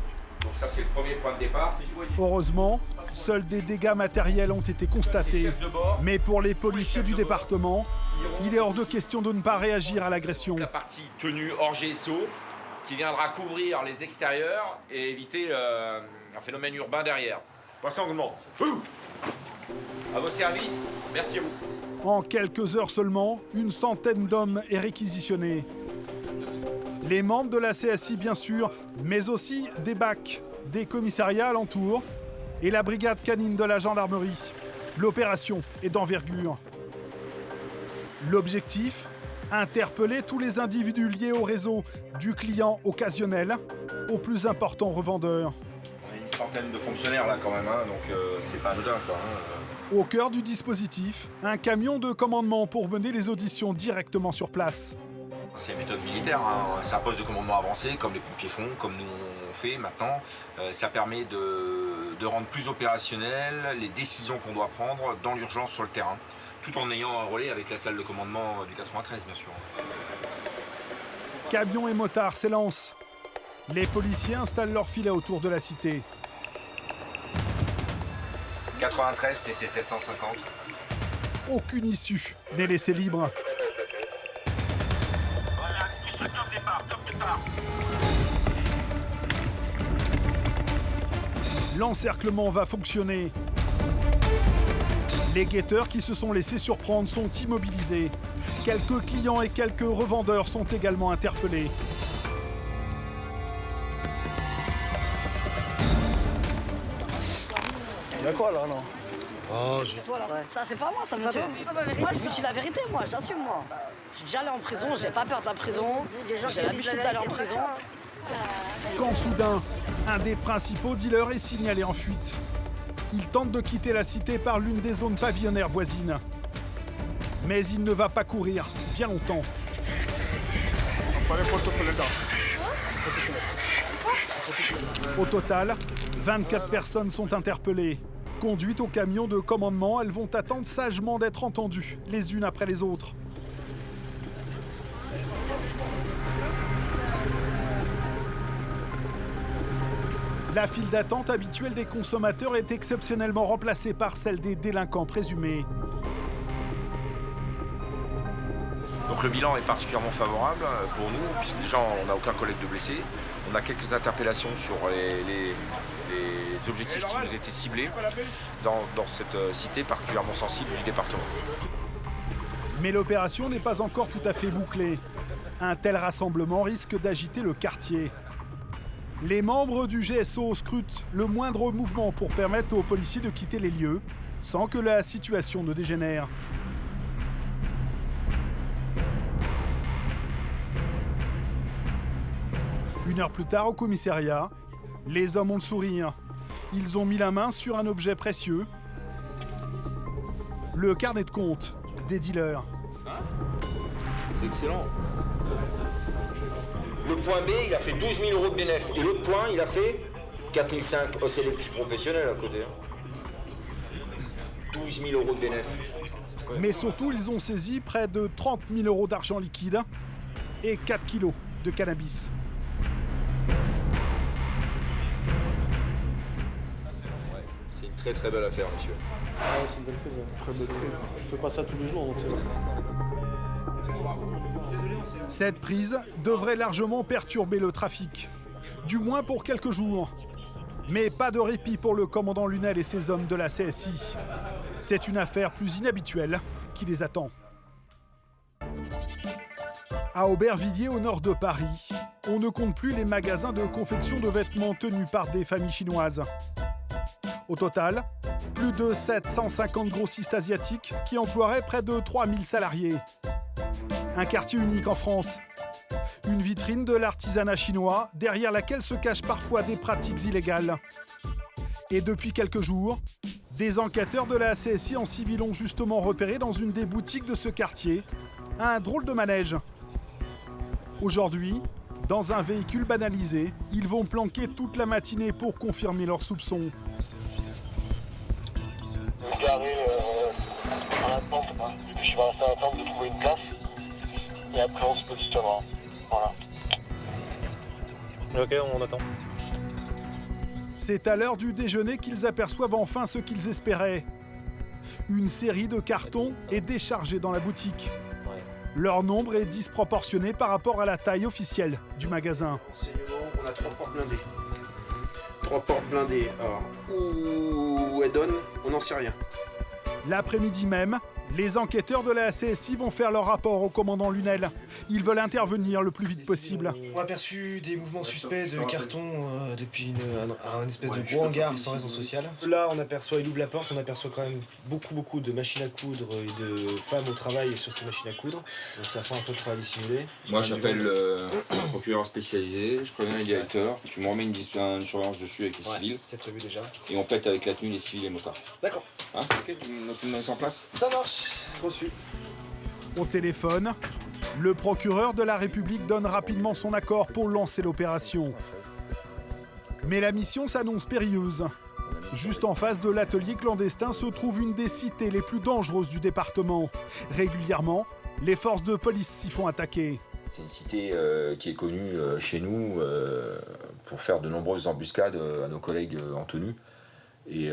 Donc ça c'est le premier point de départ. Heureusement, seuls des dégâts matériels ont été constatés. Mais pour les policiers du département, il est hors de question de ne pas réagir à l'agression. La partie tenue hors GSO qui viendra couvrir les extérieurs et éviter un phénomène urbain derrière. Poissanglement. À vos services, merci à vous. En quelques heures seulement, une centaine d'hommes est réquisitionnée. Les membres de la CSI bien sûr, mais aussi des BAC, des commissariats alentours et la brigade canine de la gendarmerie. L'opération est d'envergure. L'objectif ? Interpeller tous les individus liés au réseau, du client occasionnel au plus important revendeur. On a une centaine de fonctionnaires là quand même, hein, donc c'est pas anodin quoi. Au cœur du dispositif, un camion de commandement pour mener les auditions directement sur place. C'est une méthode militaire, hein. C'est un poste de commandement avancé, comme les pompiers font, comme nous on fait maintenant. Ça permet de rendre plus opérationnel les décisions qu'on doit prendre dans l'urgence sur le terrain, tout en ayant un relais avec la salle de commandement du 93, bien sûr. Camions et motards s'élancent. Les policiers installent leurs filets autour de la cité. 93 TC 750. Aucune issue n'est laissée libre. L'encerclement va fonctionner. Les guetteurs qui se sont laissés surprendre sont immobilisés. Quelques clients et quelques revendeurs sont également interpellés. Il y a quoi là, non? Oh, Ça, c'est pas moi, ça, monsieur. Moi, je vous dis la vérité, moi, j'assume, moi. Je suis déjà allé en prison, j'ai pas peur de la prison. J'ai l'habitude d'aller en prison. Quand soudain, un des principaux dealers est signalé en fuite. Il tente de quitter la cité par l'une des zones pavillonnaires voisines. Mais il ne va pas courir bien longtemps. Au total, 24 personnes sont interpellées. Conduites au camion de commandement, elles vont attendre sagement d'être entendues, les unes après les autres. La file d'attente habituelle des consommateurs est exceptionnellement remplacée par celle des délinquants présumés. Donc le bilan est particulièrement favorable pour nous, puisque déjà on n'a aucun collègue de blessé. On a quelques interpellations sur les objectifs qui nous étaient ciblés dans cette cité particulièrement sensible du département. Mais l'opération n'est pas encore tout à fait bouclée. Un tel rassemblement risque d'agiter le quartier. Les membres du GSO scrutent le moindre mouvement pour permettre aux policiers de quitter les lieux sans que la situation ne dégénère. Une heure plus tard, au commissariat, les hommes ont le sourire. Ils ont mis la main sur un objet précieux. Le carnet de compte des dealers. C'est excellent. Le point B, il a fait 12 000 € de bénéfice. Et l'autre point, il a fait 4 500. Oh, c'est les petits professionnels à côté. 12 000 € de bénéfice. Mais surtout, ils ont saisi près de 30 000 € d'argent liquide et 4 kilos de cannabis. C'est une Très belle affaire, monsieur. Ah ouais, c'est une belle prise, très belle prise. On fait pas ça tous les jours, donc c'est vrai. Cette prise devrait largement perturber le trafic, du moins pour quelques jours. Mais pas de répit pour le commandant Lunel et ses hommes de la CSI. C'est une affaire plus inhabituelle qui les attend. À Aubervilliers, au nord de Paris, on ne compte plus les magasins de confection de vêtements tenus par des familles chinoises. Au total, plus de 750 grossistes asiatiques qui emploieraient près de 3000 salariés. Un quartier unique en France. Une vitrine de l'artisanat chinois derrière laquelle se cachent parfois des pratiques illégales. Et depuis quelques jours, des enquêteurs de la CSI en civil ont justement repéré dans une des boutiques de ce quartier un drôle de manège. Aujourd'hui, dans un véhicule banalisé, ils vont planquer toute la matinée pour confirmer leurs soupçons. Garé en attente, je vais rester en attente de trouver une place et après on se positionnera. Voilà. Ok, on attend. C'est à l'heure du déjeuner qu'ils aperçoivent enfin ce qu'ils espéraient. Une série de cartons est déchargée dans la boutique. Leur nombre est disproportionné par rapport à la taille officielle du magasin. On a 3 portes blindées. 3 portes blindées. Alors, où elles donnent, on n'en sait rien. L'après-midi même, les enquêteurs de la CSI vont faire leur rapport au commandant Lunel. Ils veulent intervenir le plus vite possible. On a aperçu des mouvements suspects de carton depuis un espèce de gros hangar sans raison sociale. Là, on aperçoit, il ouvre la porte, on aperçoit quand même beaucoup de machines à coudre et de femmes au travail sur ces machines à coudre. Donc ça sent un peu de travail dissimulé. Moi, j'appelle le procureur spécialisé, je préviens les directeurs, tu me remets une surveillance dessus avec les civils. C'est prévu déjà. Et on pète avec la tenue les civils et les motards. D'accord. Hein, ok, tu me mets ça en place. Ça marche. Reçu. Au téléphone, le procureur de la République donne rapidement son accord pour lancer l'opération. Mais la mission s'annonce périlleuse. Juste en face de l'atelier clandestin se trouve une des cités les plus dangereuses du département. Régulièrement, les forces de police s'y font attaquer. C'est une cité qui est connue chez nous pour faire de nombreuses embuscades à nos collègues en tenue et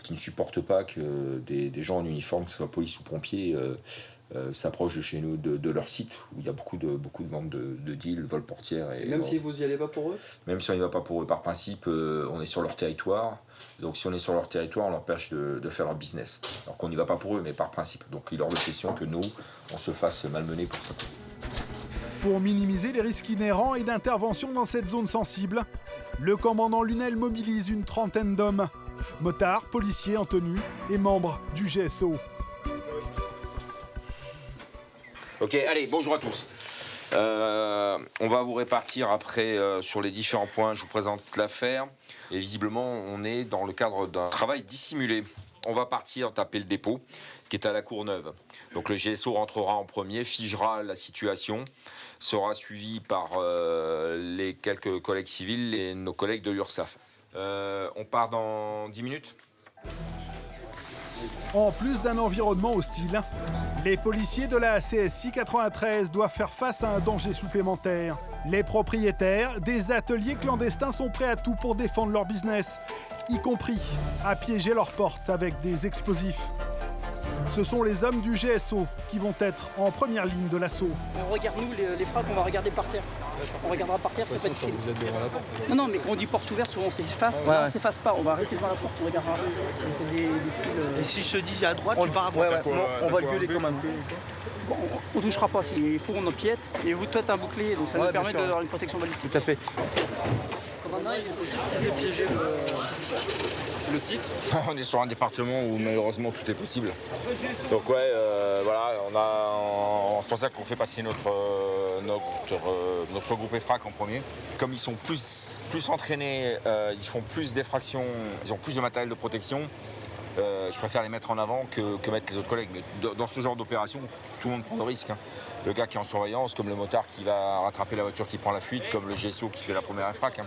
qui ne supportent pas que des gens en uniforme, que ce soit police ou pompiers, s'approchent de chez nous, de leur site, où il y a beaucoup de ventes de deals, vols portières. Et même si vous n'y allez pas pour eux? Même si on n'y va pas pour eux, par principe, on est sur leur territoire. Donc si on est sur leur territoire, on leur empêche de faire leur business. Alors qu'on n'y va pas pour eux, mais par principe. Donc il est hors de question que nous, on se fasse malmener pour ça. Pour minimiser les risques inhérents et d'intervention dans cette zone sensible, le commandant Lunel mobilise une trentaine d'hommes, motards, policiers en tenue et membres du GSO. Ok, allez, bonjour à tous. On va vous répartir après sur les différents points. Je vous présente l'affaire. Et visiblement, on est dans le cadre d'un travail dissimulé. On va partir taper le dépôt, qui est à la Courneuve. Donc le GSO rentrera en premier, figera la situation, sera suivi par les quelques collègues civils et nos collègues de l'URSSAF. On part dans 10 minutes. En plus d'un environnement hostile, les policiers de la CSI 93 doivent faire face à un danger supplémentaire. Les propriétaires des ateliers clandestins sont prêts à tout pour défendre leur business, y compris à piéger leurs portes avec des explosifs. Ce sont les hommes du GSO qui vont être en première ligne de l'assaut. On regarde nous les frappes, on va regarder par terre. On regardera par terre, c'est pas difficile. Vous êtes devant la porte. Non, mais quand on dit porte ouverte, souvent on s'efface. Ouais. On s'efface pas, on va rester devant la porte, on regardera des fils. Et si je te dis à droite, tu pars à droite. On va le gueuler quand même. Bon, on touchera pas, il faut qu'on empiète. Et vous, toi, t'as un bouclier, donc ça nous permet d'avoir une protection balistique. Tout à fait. Commandant, il est possible qu'ils aient piégé le site. On est sur un département où malheureusement tout est possible. Donc ouais, voilà, c'est pour ça qu'on fait passer notre groupe EFRAC en premier. Comme ils sont plus entraînés, ils font plus d'effractions, ils ont plus de matériel de protection, je préfère les mettre en avant que mettre les autres collègues. Mais dans ce genre d'opération, tout le monde prend le risque. Hein. Le gars qui est en surveillance, comme le motard qui va rattraper la voiture qui prend la fuite, comme le GSO qui fait la première EFRAC. Hein.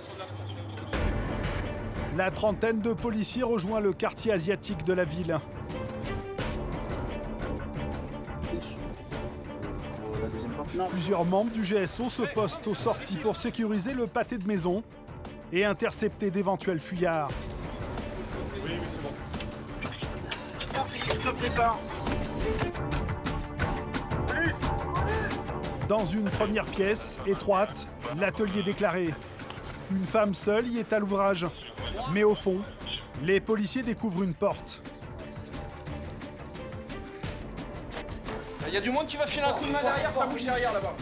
La trentaine de policiers rejoint le quartier asiatique de la ville. Plusieurs membres du GSO se postent aux sorties pour sécuriser le pâté de maison et intercepter d'éventuels fuyards. Oui, c'est bon. sauf départ. Dans une première pièce, étroite, l'atelier déclaré. Une femme seule y est à l'ouvrage. Mais au fond, les policiers découvrent une porte. Il y a du monde qui va filer un coup de main derrière, ça bouge derrière là-bas.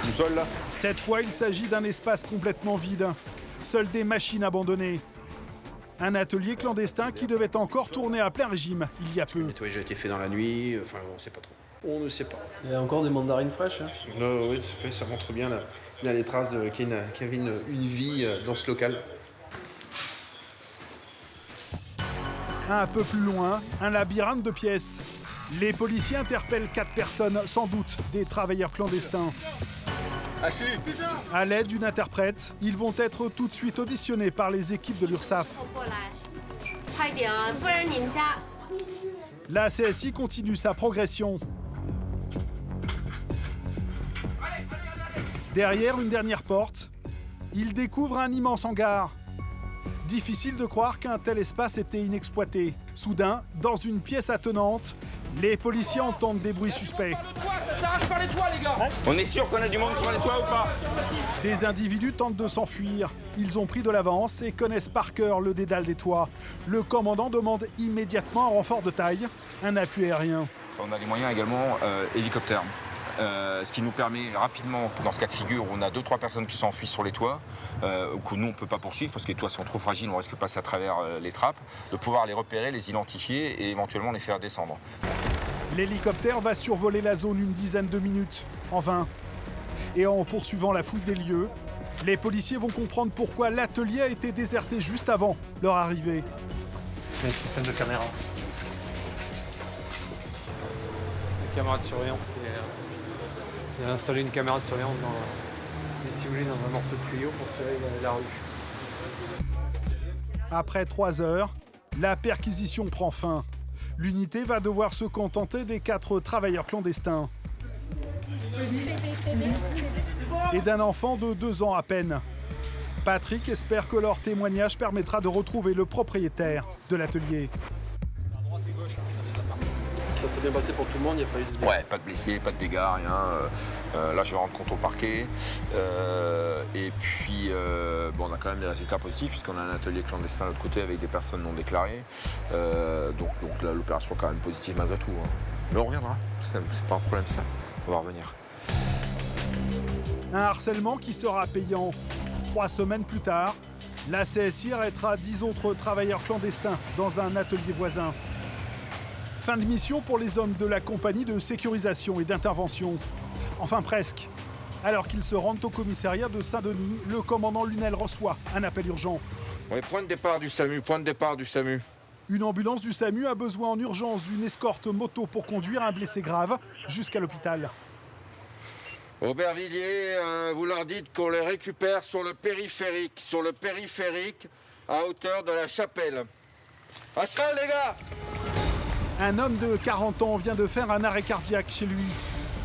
Tout seul là. Cette fois, il s'agit d'un espace complètement vide. Seules des machines abandonnées. Un atelier clandestin qui devait encore tourner à plein régime il y a peu. Le nettoyage a été fait dans la nuit, enfin on ne sait pas trop. On ne sait pas. Il y a encore des mandarines fraîches. Hein. Oui, ça montre bien, les traces qu'il y avait une vie dans ce local. Un peu plus loin, un labyrinthe de pièces. Les policiers interpellent 4 personnes, sans doute des travailleurs clandestins. À l'aide d'une interprète, ils vont être tout de suite auditionnés par les équipes de l'URSSAF. La CSI continue sa progression. Derrière une dernière porte, ils découvrent un immense hangar. Difficile de croire qu'un tel espace était inexploité. Soudain, dans une pièce attenante, les policiers entendent des bruits suspects. Ça s'arrache par les toits, les gars. On est sûr qu'on a du monde sur les toits ou pas? Des individus tentent de s'enfuir. Ils ont pris de l'avance et connaissent par cœur le dédale des toits. Le commandant demande immédiatement un renfort de taille, un appui aérien. On a les moyens également hélicoptères. Ce qui nous permet rapidement, dans ce cas de figure, où on a 2-3 personnes qui s'enfuient sur les toits, que nous on ne peut pas poursuivre parce que les toits sont trop fragiles, on risque de passer à travers les trappes, de pouvoir les repérer, les identifier et éventuellement les faire descendre. L'hélicoptère va survoler la zone une dizaine de minutes, en vain. Et en poursuivant la fouille des lieux, les policiers vont comprendre pourquoi l'atelier a été déserté juste avant leur arrivée. Il y a un système de caméra. Une caméra de surveillance Il a installé une caméra de surveillance dissimulée dans un morceau de tuyau pour surveiller la rue. Après 3 heures, la perquisition prend fin. L'unité va devoir se contenter des 4 travailleurs clandestins. Et d'un enfant de 2 ans à peine. Patrick espère que leur témoignage permettra de retrouver le propriétaire de l'atelier. Ça s'est bien passé pour tout le monde, il n'y a pas eu de dégâts. Ouais, pas de blessés, pas de dégâts, rien. Là, je vais rendre compte au parquet. Et puis, on a quand même des résultats positifs puisqu'on a un atelier clandestin de l'autre côté avec des personnes non déclarées. Donc là, l'opération est quand même positive malgré tout. Hein. Mais on reviendra, c'est pas un problème ça. On va revenir. Un harcèlement qui sera payant. 3 semaines plus tard, la CSI arrêtera 10 autres travailleurs clandestins dans un atelier voisin. Fin de mission pour les hommes de la compagnie de sécurisation et d'intervention. Enfin presque. Alors qu'ils se rendent au commissariat de Saint-Denis, le commandant Lunel reçoit un appel urgent. Ouais, point de départ du SAMU, point de départ du SAMU. Une ambulance du SAMU a besoin en urgence d'une escorte moto pour conduire un blessé grave jusqu'à l'hôpital. Aubervilliers, vous leur dites qu'on les récupère sur le périphérique, à hauteur de la chapelle. À cheval, les gars! Un homme de 40 ans vient de faire un arrêt cardiaque chez lui.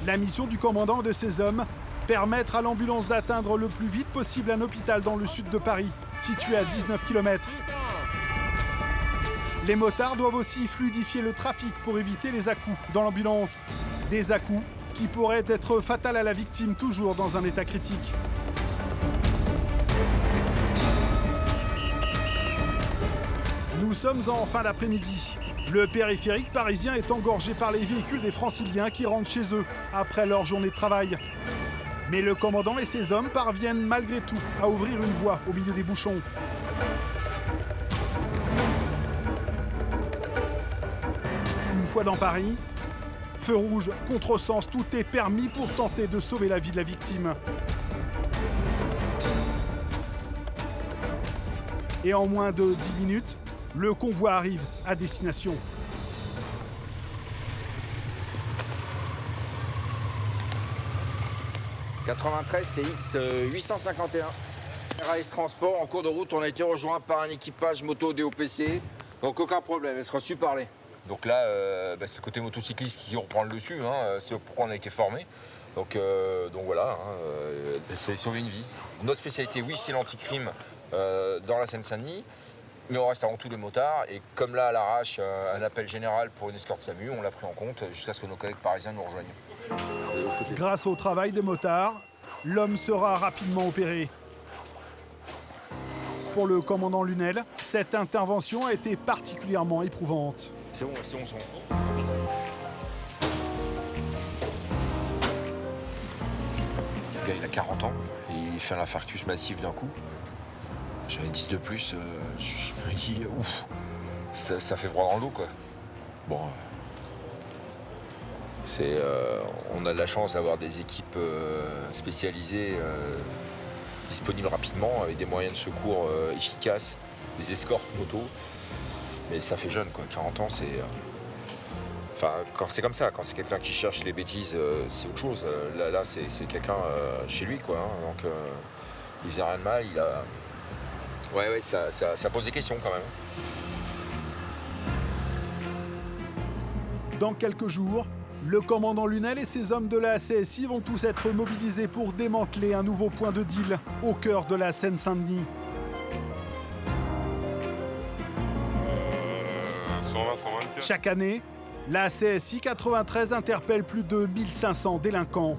La mission du commandant et de ses hommes, permettre à l'ambulance d'atteindre le plus vite possible un hôpital dans le sud de Paris, situé à 19 km. Les motards doivent aussi fluidifier le trafic pour éviter les à-coups dans l'ambulance. Des à-coups qui pourraient être fatals à la victime, toujours dans un état critique. Nous sommes en fin d'après-midi. Le périphérique parisien est engorgé par les véhicules des franciliens qui rentrent chez eux après leur journée de travail. Mais le commandant et ses hommes parviennent malgré tout à ouvrir une voie au milieu des bouchons. Une fois dans Paris, feu rouge, contresens, tout est permis pour tenter de sauver la vie de la victime. Et en moins de 10 minutes, le convoi arrive à destination. « 93 TX 851. RAS Transport, en cours de route, on a été rejoint par un équipage moto DOPC. Donc aucun problème, elle sera su parler. Donc là, c'est le côté motocycliste qui reprend le dessus, hein, c'est pourquoi on a été formé. Donc voilà, c'est sauver une vie. Notre spécialité, oui, c'est l'anticrime dans la Seine-Saint-Denis, mais on reste avant tout des motards. Et comme là, à l'arrache, un appel général pour une escorte SAMU, on l'a pris en compte jusqu'à ce que nos collègues parisiens nous rejoignent. Grâce au travail des motards, l'homme sera rapidement opéré. Pour le commandant Lunel, cette intervention a été particulièrement éprouvante. C'est bon, c'est bon. Le gars, il a 40 ans et il fait un infarctus massif d'un coup. J'en ai 10 de plus, je me dis, ouf, ça fait froid dans le dos, quoi. Bon, on a de la chance d'avoir des équipes spécialisées disponibles rapidement, avec des moyens de secours efficaces, des escortes moto. Mais ça fait jeune, quoi. 40 ans, c'est... Enfin, quand c'est comme ça, quand c'est quelqu'un qui cherche les bêtises, c'est autre chose. Là c'est quelqu'un chez lui, quoi. Hein. Donc, il faisait rien de mal, il a... Ouais, ça pose des questions, quand même. Dans quelques jours, le commandant Lunel et ses hommes de la CSI vont tous être mobilisés pour démanteler un nouveau point de deal au cœur de la Seine-Saint-Denis. 120, 124. Chaque année, la CSI 93 interpelle plus de 1500 délinquants.